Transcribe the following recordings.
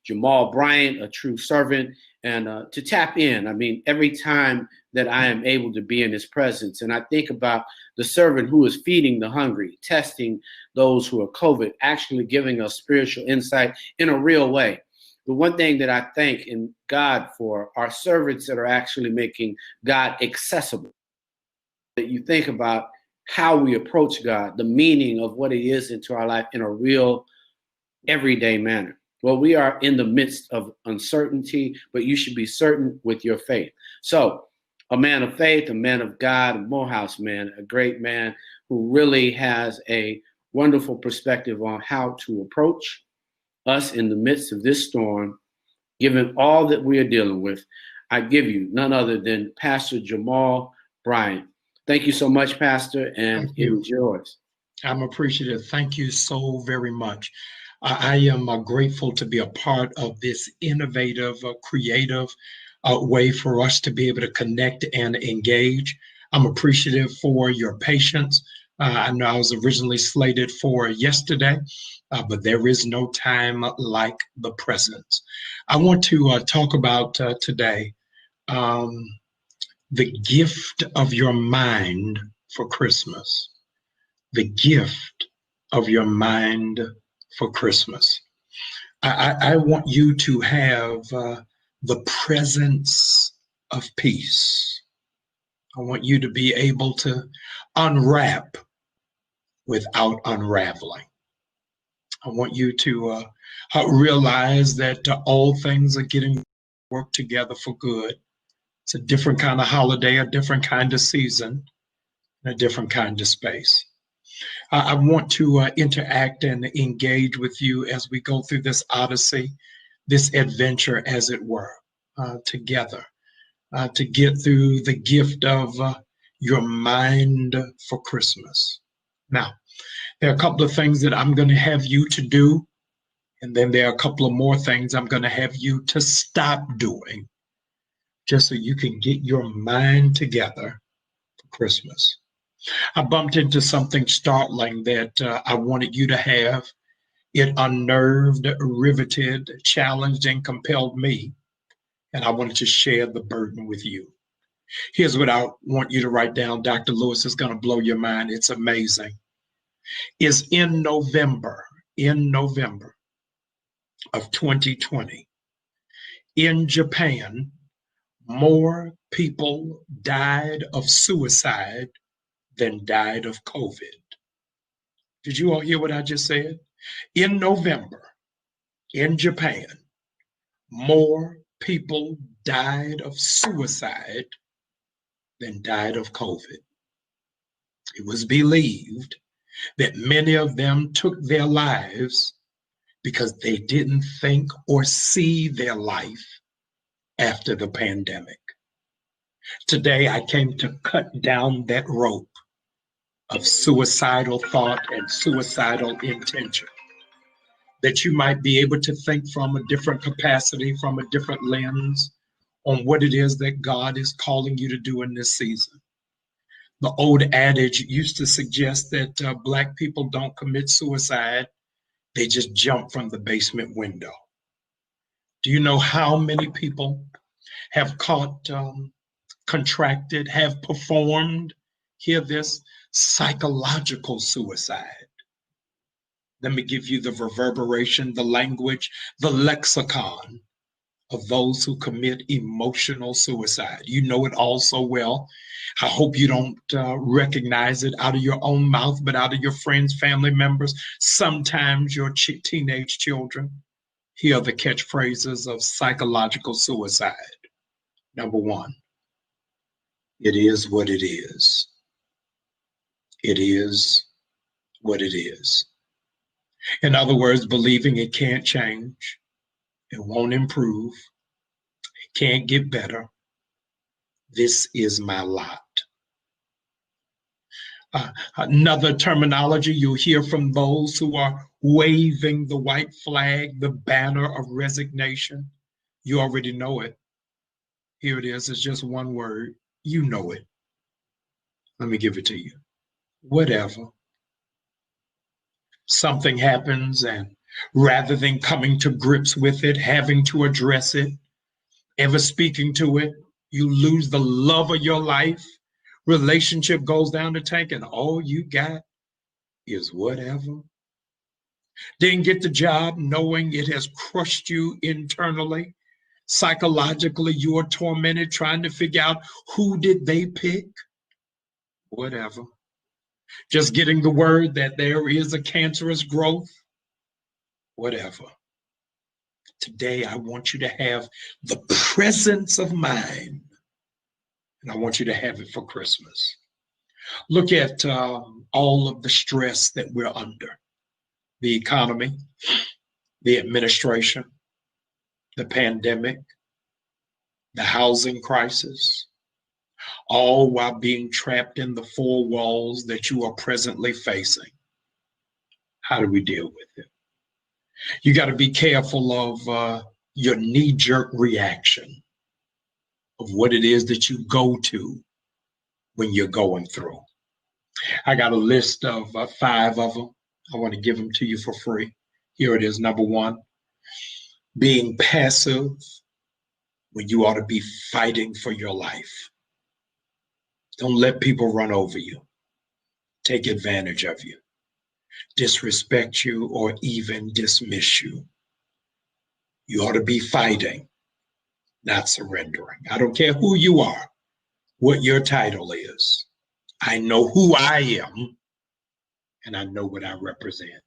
Jamal Bryant, a true servant, and to tap in. I mean, every time that I am able to be in his presence, and I think about the servant who is feeding the hungry, testing those who are COVID, actually giving us spiritual insight in a real way. The one thing that I thank in God for are servants that are actually making God accessible. That you think about how we approach God, the meaning of what it is into our life in a real, everyday manner. Well, we are in the midst of uncertainty, but you should be certain with your faith. So, a man of faith, a man of God, a Morehouse man, a great man who really has a wonderful perspective on how to approach us in the midst of this storm, given all that we are dealing with. I give you none other than Pastor Jamal Bryant. Thank you so much, Pastor, and it is yours. I'm appreciative. Thank you so very much. I am grateful to be a part of this innovative, creative way for us to be able to connect and engage. I'm appreciative for your patience. I know I was originally slated for yesterday, but there is no time like the present. I want to talk about today the gift of your mind for Christmas. The gift of your mind for Christmas. I want you to have the presence of peace. I want you to be able to unwrap without unraveling. I want you to realize that all things are getting work together for good. It's a different kind of holiday, a different kind of season, a different kind of space. I want to interact and engage with you as we go through this odyssey, this adventure, as it were, together, to get through the gift of your mind for Christmas. Now, there are a couple of things that I'm going to have you to do, and then there are a couple of more things I'm going to have you to stop doing, just so you can get your mind together for Christmas. I bumped into something startling that I wanted you to have. It unnerved, riveted, challenged, and compelled me. And I wanted to share the burden with you. Here's what I want you to write down. Dr. Lewis is going to blow your mind. It's amazing. Is in November of 2020, in Japan, more people died of suicide than died of COVID. Did you all hear what I just said? In November, in Japan, more people died of suicide than died of COVID. It was believed that many of them took their lives because they didn't think or see their life after the pandemic. Today, I came to cut down that rope of suicidal thought and suicidal intention, that you might be able to think from a different capacity, from a different lens on what it is that God is calling you to do in this season. The old adage used to suggest that Black people don't commit suicide, they just jump from the basement window. Do you know how many people have contracted, have performed, hear this, psychological suicide? Let me give you the reverberation, the language, the lexicon of those who commit emotional suicide. You know it all so well. I hope you don't recognize it out of your own mouth, but out of your friends, family members, sometimes your teenage children. Here are the catchphrases of psychological suicide. Number one, it is what it is. It is what it is. In other words, believing it can't change, it won't improve, it can't get better. This is my lot. Another terminology you'll hear from those who are waving the white flag, the banner of resignation. You already know it. Here it is. It's just one word. You know it. Let me give it to you. Whatever. Something happens and rather than coming to grips with it, having to address it, ever speaking to it, you lose the love of your life. Relationship goes down the tank, and all you got is whatever. Didn't get the job knowing it has crushed you internally. Psychologically, you are tormented trying to figure out who did they pick. Whatever. Just getting the word that there is a cancerous growth. Whatever. Today, I want you to have the presence of mind, and I want you to have it for Christmas. Look at all of the stress that we're under: the economy, the administration, the pandemic, the housing crisis, all while being trapped in the four walls that you are presently facing. How do we deal with it? You got to be careful of your knee-jerk reaction of what it is that you go to when you're going through. I got a list of 5 of them. I want to give them to you for free. Here it is. Number 1, being passive when you ought to be fighting for your life. Don't let people run over you, take advantage of you, disrespect you, or even dismiss you. You ought to be fighting, not surrendering. I don't care who you are, what your title is. I know who I am, and I know what I represent.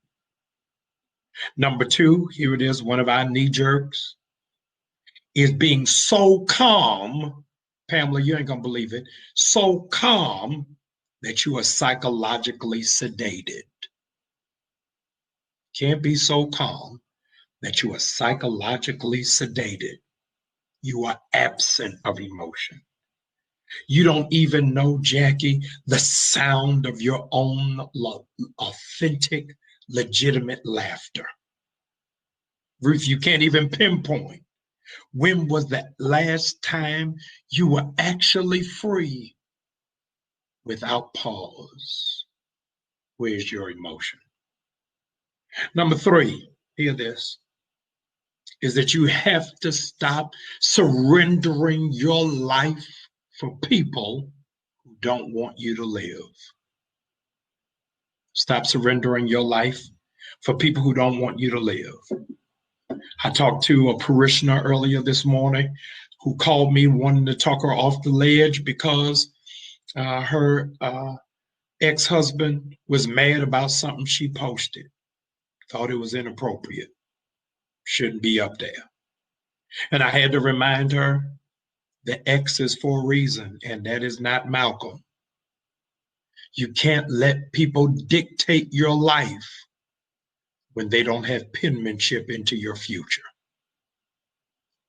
Number 2, here it is, one of our knee jerks, is being so calm. Pamela, you ain't gonna believe it. So calm that you are psychologically sedated. Can't be so calm that you are psychologically sedated. You are absent of emotion. You don't even know, Jackie, the sound of your own authentic, legitimate laughter. Ruth, you can't even pinpoint when was the last time you were actually free without pause. Where's your emotion? Number 3, hear this, is that you have to stop surrendering your life for people who don't want you to live. Stop surrendering your life for people who don't want you to live. I talked to a parishioner earlier this morning who called me wanting to talk her off the ledge because her ex-husband was mad about something she posted. Thought it was inappropriate. Shouldn't be up there. And I had to remind her the X is for a reason, and that is not Malcolm. You can't let people dictate your life when they don't have penmanship into your future.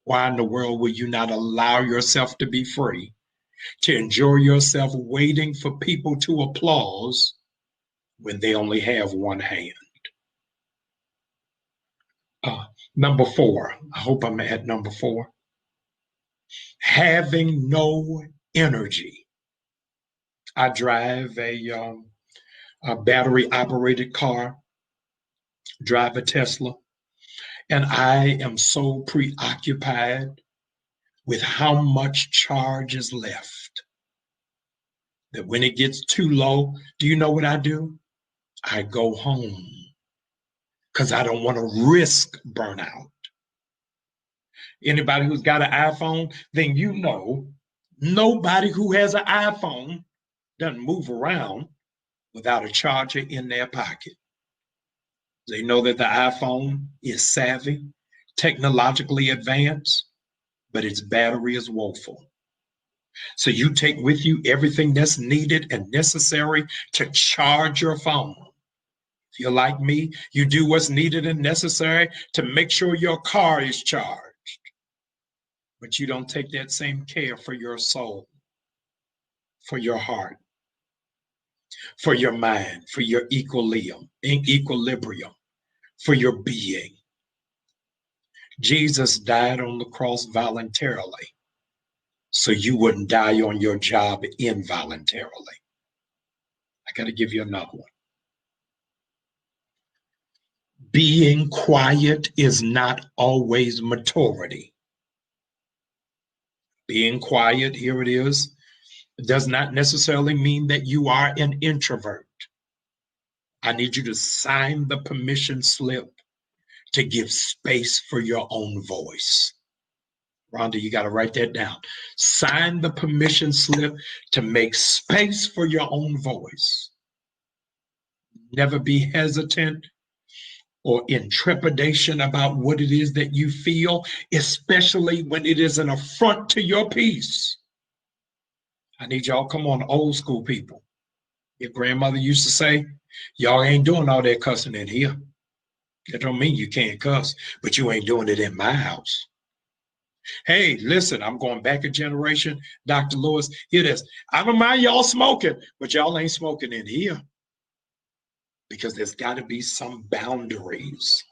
Why in the world will you not allow yourself to be free, to enjoy yourself waiting for people to applaud when they only have one hand? Number 4, I hope I'm at number 4. Having no energy. I drive a battery operated car, drive a Tesla, and I am so preoccupied with how much charge is left that when it gets too low, do you know what I do? I go home because I don't want to risk burnout. Anybody who's got an iPhone, then you know nobody who has an iPhone doesn't move around without a charger in their pocket. They know that the iPhone is savvy, technologically advanced, but its battery is woeful. So you take with you everything that's needed and necessary to charge your phone. If you're like me, you do what's needed and necessary to make sure your car is charged. But you don't take that same care for your soul, for your heart, for your mind, for your equilibrium, for your being. Jesus died on the cross voluntarily, so you wouldn't die on your job involuntarily. I got to give you another one. Being quiet is not always maturity. Being quiet, here it is, does not necessarily mean that you are an introvert. I need you to sign the permission slip to give space for your own voice. Rhonda, you got to write that down. Sign the permission slip to make space for your own voice. Never be hesitant or in trepidation about what it is that you feel, especially when it is an affront to your peace. I need y'all, come on, old school people. Your grandmother used to say, y'all ain't doing all that cussing in here. That don't mean you can't cuss, but you ain't doing it in my house. Hey, listen, I'm going back a generation. Dr. Lewis, hear this. I don't mind y'all smoking, but y'all ain't smoking in here. Because there's got to be some boundaries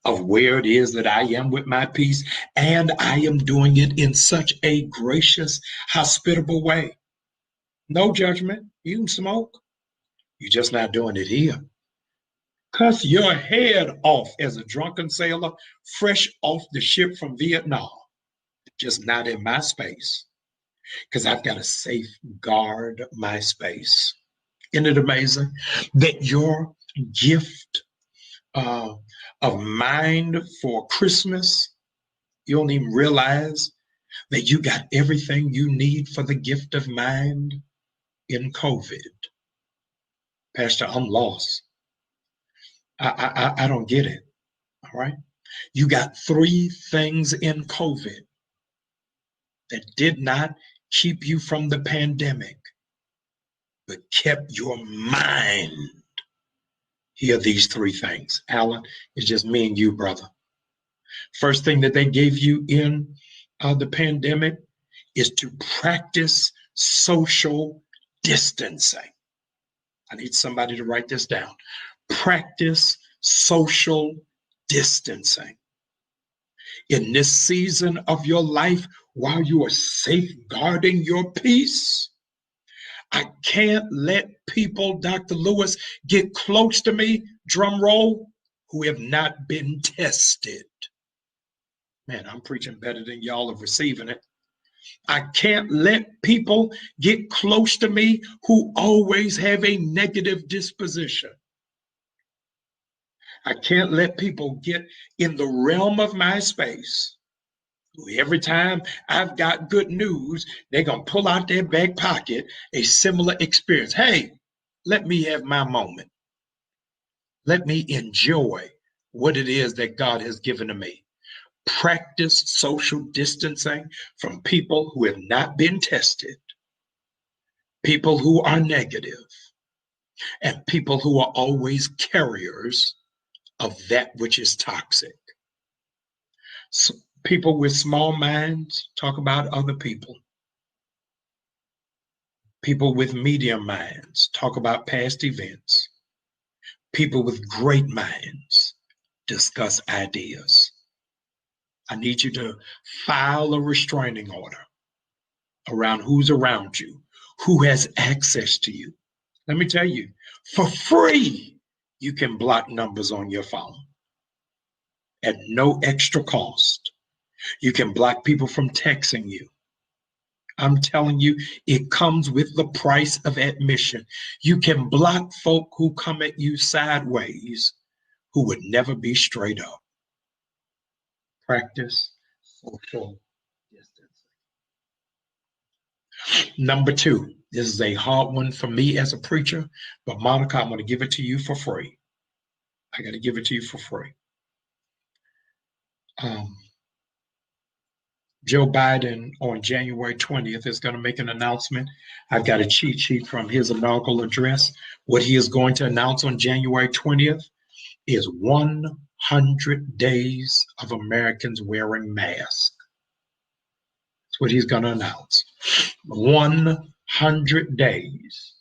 of where it is that I am with my peace, and I am doing it in such a gracious, hospitable way. No judgment. You can smoke. You're just not doing it here. Cuss your head off as a drunken sailor, fresh off the ship from Vietnam. Just not in my space, because I've got to safeguard my space. Isn't it amazing that your gift of mind for Christmas, you don't even realize that you got everything you need for the gift of mind in COVID? Pastor, I'm lost. I don't get it. All right. You got 3 things in COVID that did not keep you from the pandemic, but kept your mind. Here are these 3 things. Alan, it's just me and you, brother. First thing that they gave you in the pandemic is to practice social distancing. I need somebody to write this down. Practice social distancing. In this season of your life, while you are safeguarding your peace, I can't let people, Dr. Lewis, get close to me, drum roll, who have not been tested. Man, I'm preaching better than y'all are receiving it. I can't let people get close to me who always have a negative disposition. I can't let people get in the realm of my space. Every time I've got good news, they're going to pull out their back pocket a similar experience. Hey, let me have my moment. Let me enjoy what it is that God has given to me. Practice social distancing from people who have not been tested, people who are negative, and people who are always carriers of that which is toxic. So people with small minds talk about other people. People with medium minds talk about past events. People with great minds discuss ideas. I need you to file a restraining order around who's around you, who has access to you. Let me tell you, for free, you can block numbers on your phone at no extra cost. You can block people from texting you. I'm telling you, it comes with the price of admission. You can block folk who come at you sideways who would never be straight up. Practice social distancing. Number 2, this is a hard one for me as a preacher, but Monica, I'm going to give it to you for free. I got to give it to you for free. Joe Biden on January 20th is going to make an announcement. I've got a cheat sheet from his inaugural address. What he is going to announce on January 20th is 100 days of Americans wearing masks. That's what he's going to announce. 100 days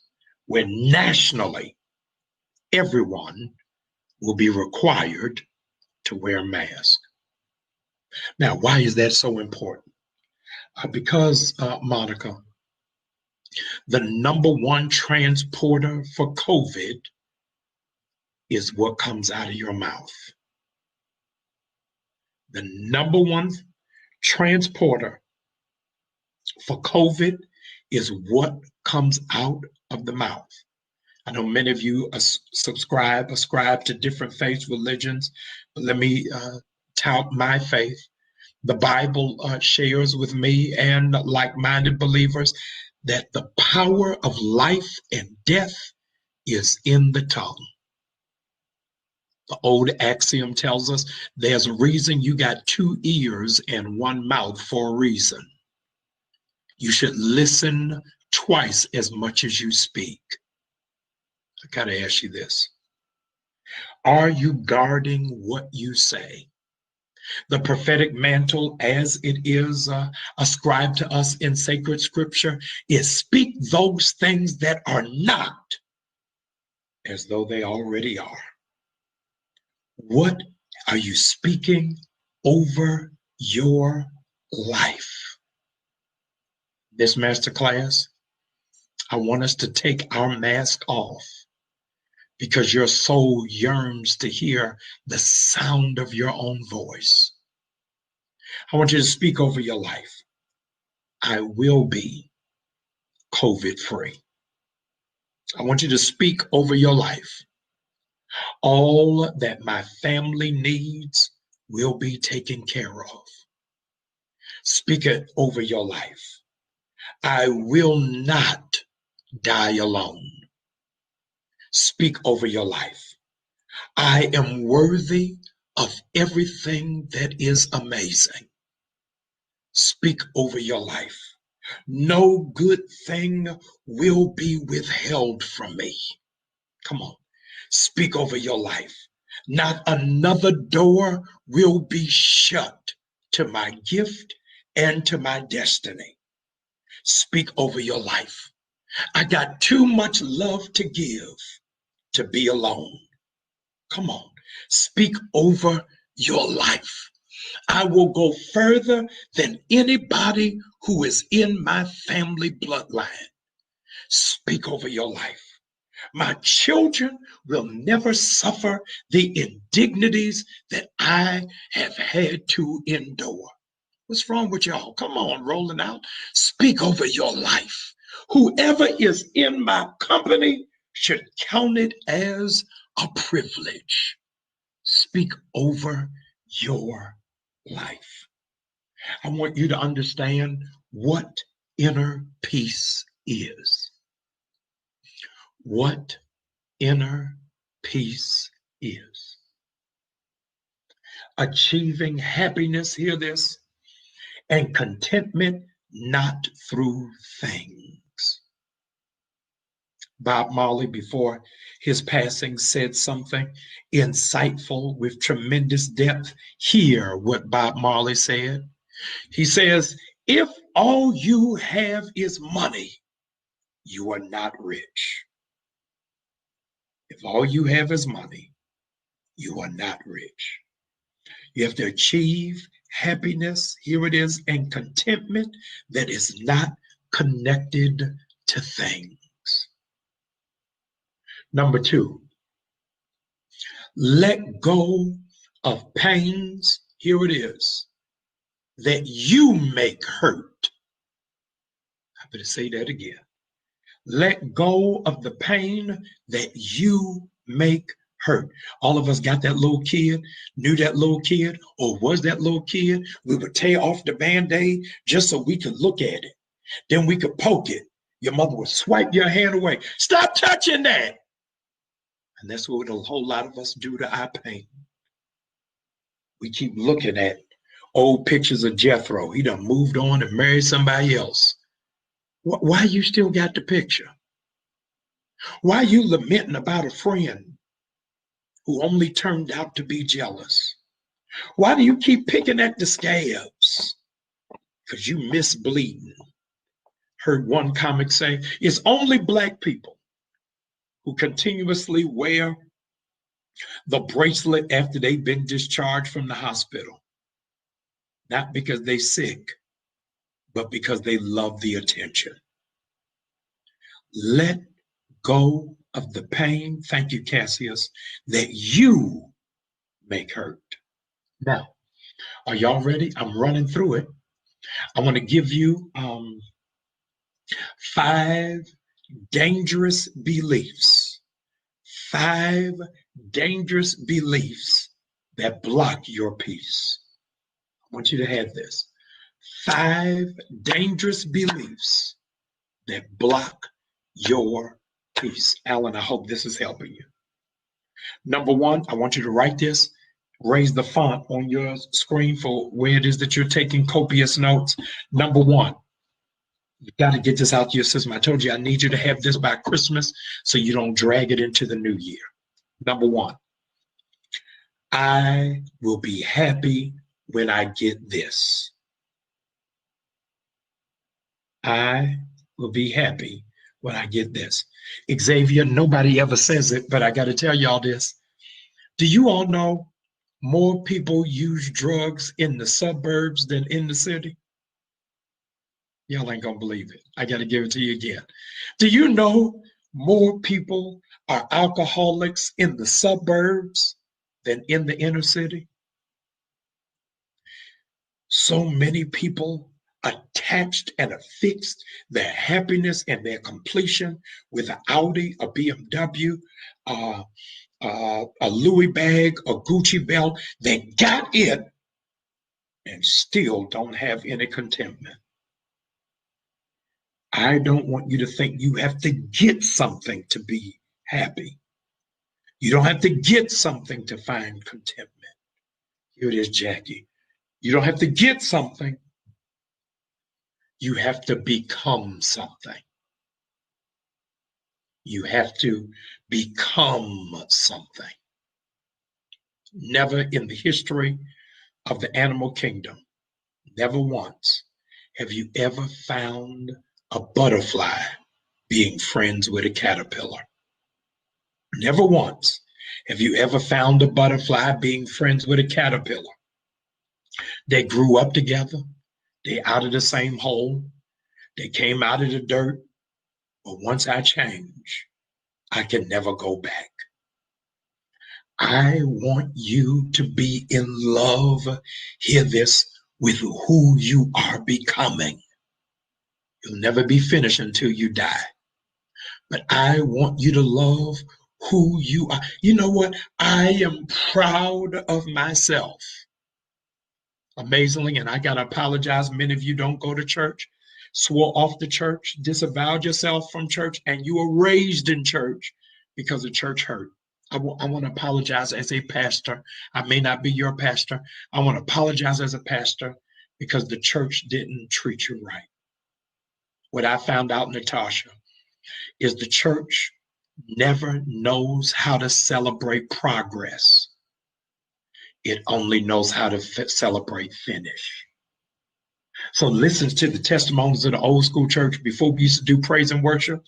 where nationally everyone will be required to wear a mask. Now, why is that so important? Because, Monica, the number 1 transporter for COVID is what comes out of your mouth. The number one transporter for COVID is what comes out of the mouth. I know many of you ascribe to different faiths, religions, but let me tout my faith. The Bible shares with me and like-minded believers that the power of life and death is in the tongue. The old axiom tells us there's a reason you got 2 ears and 1 mouth for a reason. You should listen twice as much as you speak. I gotta ask you this. Are you guarding what you say? The prophetic mantle, as it is ascribed to us in sacred scripture, is speak those things that are not as though they already are. What are you speaking over your life? This masterclass, I want us to take our mask off because your soul yearns to hear the sound of your own voice. I want you to speak over your life. I will be COVID free. I want you to speak over your life. All that my family needs will be taken care of. Speak it over your life. I will not die alone. Speak over your life. I am worthy of everything that is amazing. Speak over your life. No good thing will be withheld from me. Come on, speak over your life. Not another door will be shut to my gift and to my destiny. Speak over your life. I got too much love to give to be alone. Come on, speak over your life. I will go further than anybody who is in my family bloodline. Speak over your life. My children will never suffer the indignities that I have had to endure. What's wrong with y'all? Come on, rolling out. Speak over your life. Whoever is in my company should count it as a privilege. Speak over your life. I want you to understand what inner peace is. What inner peace is. Achieving happiness, hear this, and contentment not through things. Bob Marley, before his passing, said something insightful with tremendous depth. Hear what Bob Marley said. He says, if all you have is money, you are not rich. If all you have is money, you are not rich. You have to achieve happiness, here it is, and contentment that is not connected to things. Number 2, let go of pains, here it is, that you make hurt. I better say that again. Let go of the pain that you make hurt. All of us got that little kid, knew that little kid, or was that little kid. We would tear off the Band-Aid just so we could look at it. Then we could poke it. Your mother would swipe your hand away. Stop touching that. And that's what a whole lot of us do to our pain. We keep looking at old pictures of Jethro. He done moved on and married somebody else. Why you still got the picture? Why you lamenting about a friend who only turned out to be jealous? Why do you keep picking at the scabs? Because you miss bleeding. Heard one comic say, it's only Black people who continuously wear the bracelet after they've been discharged from the hospital. Not because they're sick, but because they love the attention. Let go of the pain, thank you, Cassius, that you make hurt. Now, are y'all ready? I'm running through it. I want to give you 5 dangerous beliefs. 5 dangerous beliefs that block your peace. I want you to have this. 5 dangerous beliefs that block your peace. Alan, I hope this is helping you. Number 1, I want you to write this. Raise the font on your screen for where it is that you're taking copious notes. Number 1, you've got to get this out to your system. I told you I need you to have this by Christmas so you don't drag it into the new year. Number 1, I will be happy when I get this. I will be happy when I get this. Xavier, nobody ever says it, but I got to tell y'all this. Do you all know more people use drugs in the suburbs than in the city? Y'all ain't gonna believe it. I got to give it to you again. Do you know more people are alcoholics in the suburbs than in the inner city? So many people attached and affixed their happiness and their completion with an Audi, a BMW, a Louis bag, a Gucci belt. They got it and still don't have any contentment. I don't want you to think you have to get something to be happy. You don't have to get something to find contentment. Here it is, Jackie. You don't have to get something. You have to become something. You have to become something. Never in the history of the animal kingdom, never once have you ever found a butterfly being friends with a caterpillar. Never once have you ever found a butterfly being friends with a caterpillar. They grew up together. They out of the same hole. They came out of the dirt. But once I change, I can never go back. I want you to be in love, hear this, with who you are becoming. You'll never be finished until you die. But I want you to love who you are. You know what? I am proud of myself. Amazingly, and I got to apologize, many of you don't go to church, swore off the church, disavowed yourself from church, and you were raised in church because the church hurt. I want to apologize as a pastor. I may not be your pastor. I want to apologize as a pastor because the church didn't treat you right. What I found out, Natasha, is the church never knows how to celebrate progress. It only knows how to celebrate finish. So listen to the testimonies of the old school church. Before we used to do praise and worship,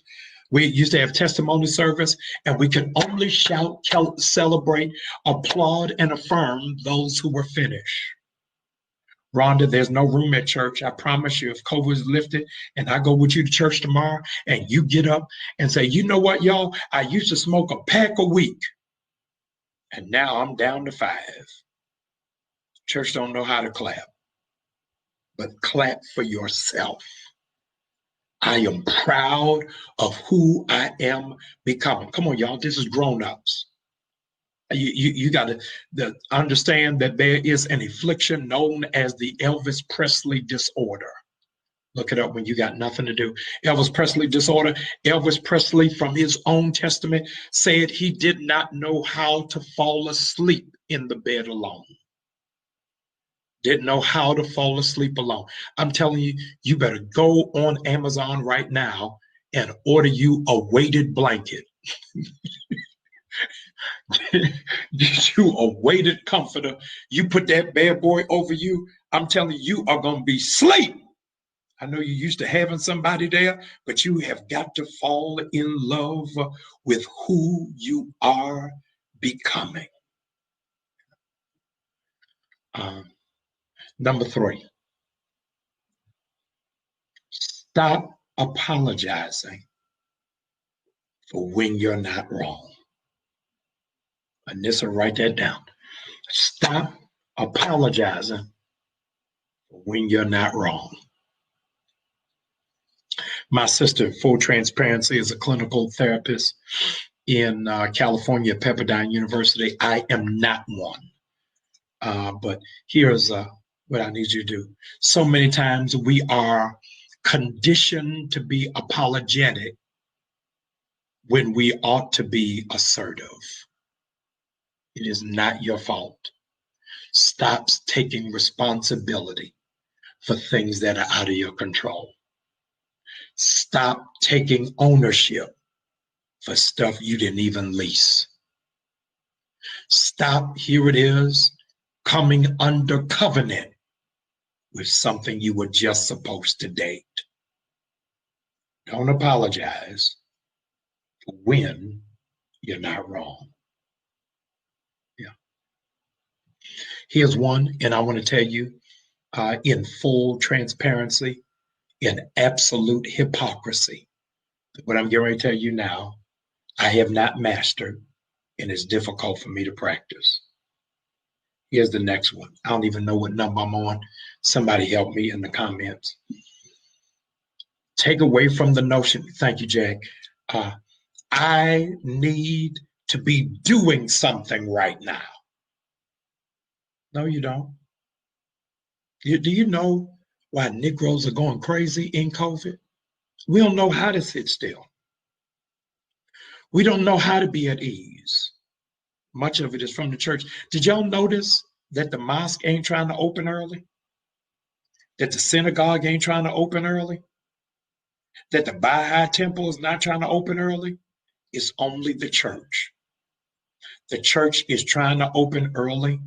we used to have testimony service, and we could only shout, celebrate, applaud, and affirm those who were finished. Rhonda, there's no room at church. I promise you, if COVID is lifted and I go with you to church tomorrow and you get up and say, you know what, y'all, I used to smoke a pack a week and now I'm down to 5. Church don't know how to clap, but clap for yourself. I am proud of who I am becoming. Come on, y'all, this is grown-ups. You got to understand that there is an affliction known as the Elvis Presley disorder. Look it up when you got nothing to do. Elvis Presley disorder. Elvis Presley, from his own testament, said he did not know how to fall asleep in the bed alone. Didn't know how to fall asleep alone. I'm telling you, you better go on Amazon right now and order you a weighted blanket. Get you a weighted comforter. You put that bad boy over you. I'm telling you, you are going to be asleep. I know you're used to having somebody there, but you have got to fall in love with who you are becoming. Number 3, stop apologizing for when you're not wrong. Anissa, write that down. Stop apologizing for when you're not wrong. My sister, full transparency, is a clinical therapist in California at Pepperdine University. I am not one. But here's what I need you to do. So many times we are conditioned to be apologetic when we ought to be assertive. It is not your fault. Stop taking responsibility for things that are out of your control. Stop taking ownership for stuff you didn't even lease. Stop, here it is, coming under covenant with something you were just supposed to date. Don't apologize for when you're not wrong. Yeah. Here's one, and I want to tell you in full transparency, in absolute hypocrisy, what I'm getting ready to tell you now, I have not mastered, and it's difficult for me to practice. Here's the next one. I don't even know what number I'm on. Somebody help me in the comments. Take away from the notion, thank you, Jack. I need to be doing something right now. No, you don't. Do you know why Negroes are going crazy in COVID? We don't know how to sit still. We don't know how to be at ease. Much of it is from the church. Did y'all notice that the mosque ain't trying to open early? That the synagogue ain't trying to open early? That the Baha'i temple is not trying to open early? It's only the church. The church is trying to open early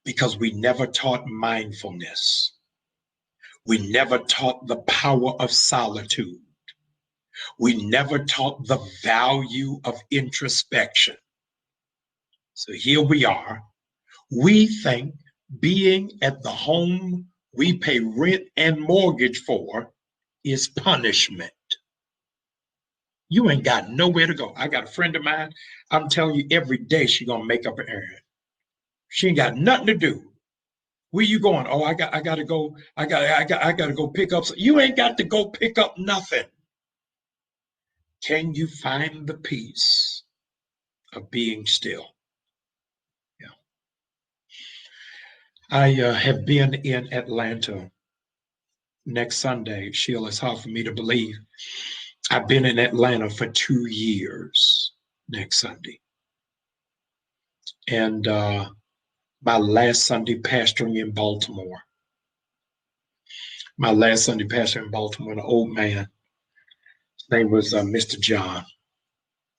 because we never taught mindfulness. We never taught the power of solitude. We never taught the value of introspection. So here we are. We think being at the home we pay rent and mortgage for is punishment. You ain't got nowhere to go. I got a friend of mine, I'm telling you, every day she gonna make up an errand. She ain't got nothing to do. Where you going? Oh, I gotta go. I gotta go pick up. You ain't got to go pick up nothing. Can you find the peace of being still? Yeah. I have been in Atlanta next Sunday. Sheila, it's hard for me to believe. I've been in Atlanta for 2 years next Sunday. And my last Sunday pastoring in Baltimore. My last Sunday pastoring in Baltimore, an old man, his name was Mr. John,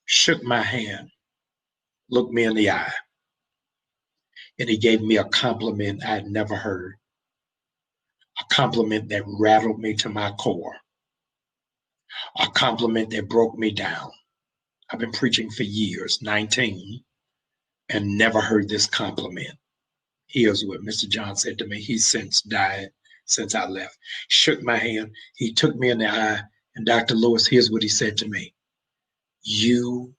shook my hand, looked me in the eye, and he gave me a compliment I'd never heard, a compliment that rattled me to my core, a compliment that broke me down. I've been preaching for years, 19, and never heard this compliment. Here's what Mr. John said to me. He's since died since I left. Shook my hand. He took me in the eye. And Dr. Lewis, here's what he said to me. You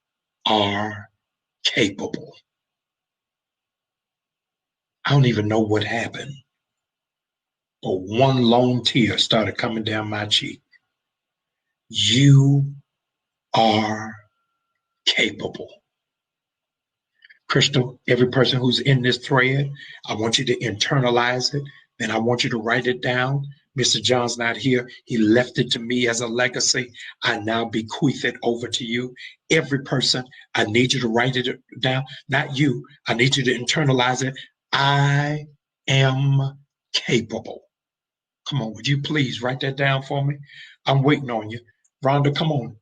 are capable. I don't even know what happened, but one long tear started coming down my cheek. You are capable. Crystal, every person who's in this thread, I want you to internalize it. Then I want you to write it down. Mr. John's not here. He left it to me as a legacy. I now bequeath it over to you. Every person, I need you to write it down. Not you. I need you to internalize it. I am capable. Come on, would you please write that down for me? I'm waiting on you. Rhonda, come on.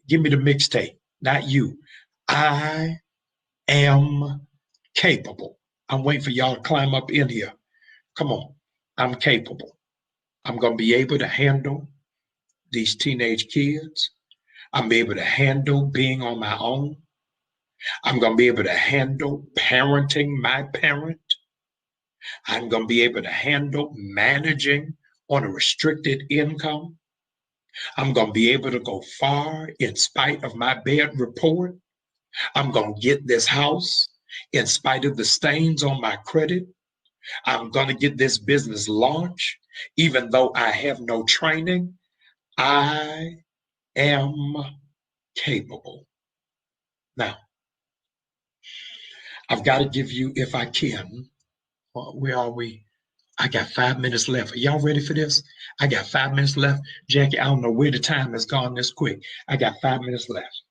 Give me the mixtape. Not you. I am capable. I'm waiting for y'all to climb up in here. Come on. I'm capable. I'm going to be able to handle these teenage kids. I'm able to handle being on my own. I'm going to be able to handle parenting my parent. I'm going to be able to handle managing on a restricted income. I'm going to be able to go far in spite of my bad report. I'm going to get this house in spite of the stains on my credit. I'm going to get this business launched even though I have no training. I am capable. Now, I've got to give you, if I can, where are we? I got 5 minutes left. Are y'all ready for this? I got 5 minutes left. Jackie, I don't know where the time has gone this quick. I got 5 minutes left.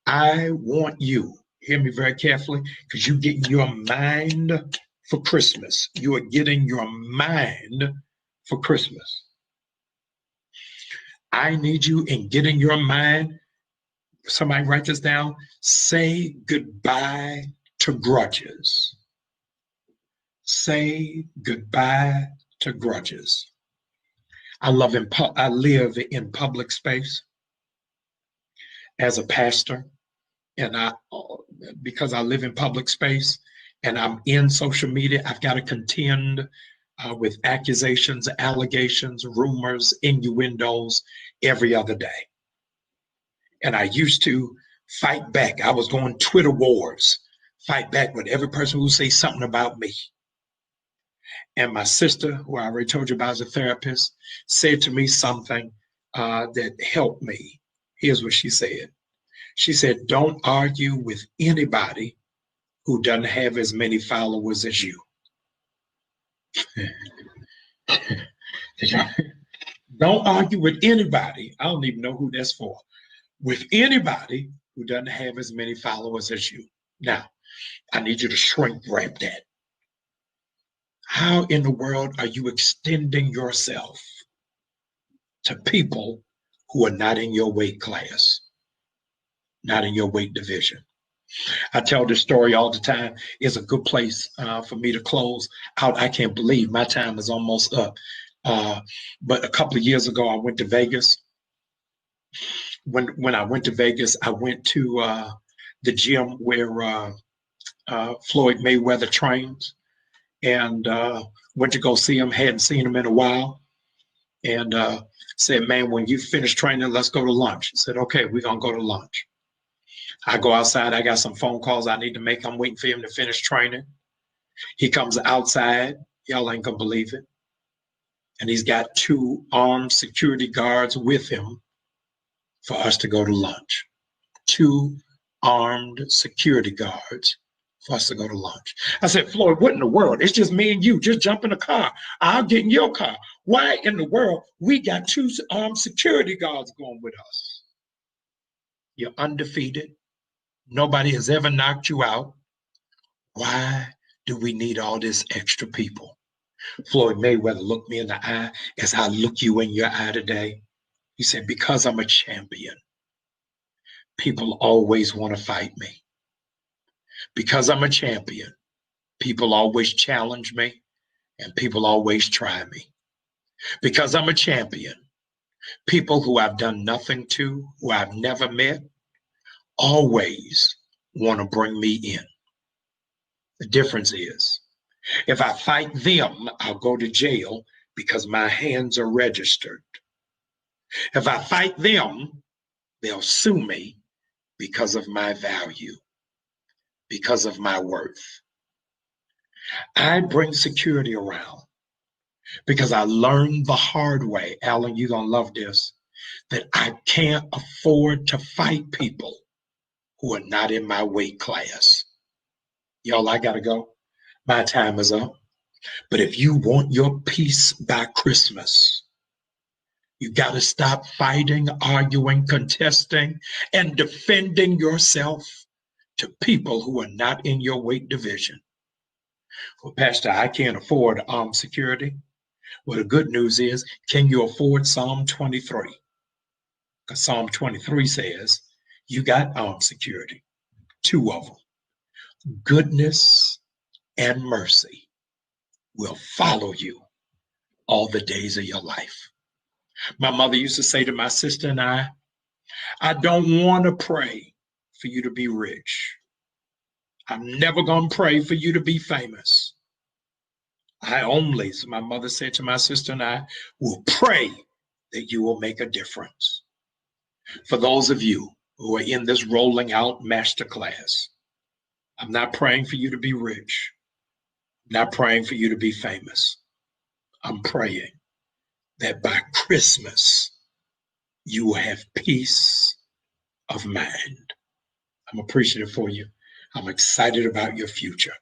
I want you, hear me very carefully, because you're getting your mind for Christmas. You are getting your mind for Christmas. I need you in getting your mind. Somebody write this down. Say goodbye to grudges. Say goodbye to grudges. I live in public space as a pastor, and because I live in public space and I'm in social media, I've got to contend with accusations, allegations, rumors, innuendos every other day. And I used to fight back. I was going Twitter wars, fight back with every person who would say something about me. And my sister, who I already told you about as a therapist, said to me something that helped me. Here's what she said. She said, don't argue with anybody who doesn't have as many followers as you. Don't argue with anybody. I don't even know who that's for. With anybody who doesn't have as many followers as you. Now, I need you to shrink wrap that. How in the world are you extending yourself to people who are not in your weight class, not in your weight division? I tell this story all the time. It's a good place for me to close out. I can't believe my time is almost up. But a couple of years ago, I went to Vegas. When I went to Vegas, I went to the gym where Floyd Mayweather trains, and went to go see him. Hadn't seen him in a while, and said, man, when you finish training, let's go to lunch. I said, okay, we're going to go to lunch. I go outside. I got some phone calls I need to make. I'm waiting for him to finish training. He comes outside. Y'all ain't going to believe it. And he's got 2 armed security guards with him for us to go to lunch. 2 armed security guards for us to go to lunch. I said, Floyd, what in the world? It's just me and you. Just jump in the car. I'll get in your car. Why in the world we got 2 armed security guards going with us? You're undefeated. Nobody has ever knocked you out. Why do we need all this extra people? Floyd Mayweather looked me in the eye as I look you in your eye today. He said, because I'm a champion, people always want to fight me. Because I'm a champion, people always challenge me and people always try me. Because I'm a champion, people who I've done nothing to, who I've never met, always want to bring me in. The difference is, if I fight them, I'll go to jail because my hands are registered. If I fight them, they'll sue me because of my value, because of my worth. I bring security around because I learned the hard way, Alan, you're going to love this, that I can't afford to fight people who are not in my weight class. Y'all, I got to go. My time is up. But if you want your peace by Christmas, you got to stop fighting, arguing, contesting, and defending yourself to people who are not in your weight division. Well, Pastor, I can't afford armed security. Well, the good news is, can you afford Psalm 23? Because Psalm 23 says you got armed security, 2 of them. Goodness and mercy will follow you all the days of your life. My mother used to say to my sister and I don't want to pray for you to be rich. I'm never going to pray for you to be famous. I only, so my mother said to my sister and I, will pray that you will make a difference. For those of you who are in this rolling out masterclass, I'm not praying for you to be rich, not praying for you to be famous. I'm praying that by Christmas, you will have peace of mind. I'm appreciative for you. I'm excited about your future.